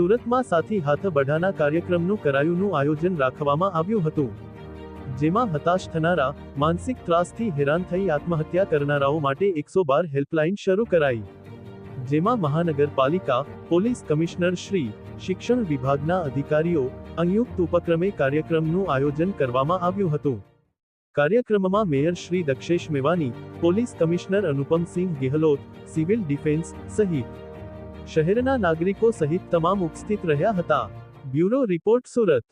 સુરતમાં સાથી હાથ બઢાના કાર્યક્રમનું કરાયુંનું આયોજન રાખવામાં આવ્યું હતું, જેમાં હતાશ થનારા, માનસિક ત્રાસથી હેરાન થઈ આત્મહત્યા કરનારાઓ માટે 112 હેલ્પલાઇન શરૂ કરાઈ, જેમાં મહાનગરપાલિકા, પોલીસ કમિશનર શ્રી, શિક્ષણ વિભાગના અધિકારીઓ, સંયુક્ત ઉપક્રમે કાર્યક્રમનું આયોજન કરવામાં આવ્યું હતું। કાર્યક્રમમાં mayor Shri Dakshesh Mevani, police commissioner Anupamsinh Gehlot, civil defence સહિત શહેરના નાગરિકો સહિત તમામ ઉપસ્થિત રહ્યા હતા। Bureau report, Surat.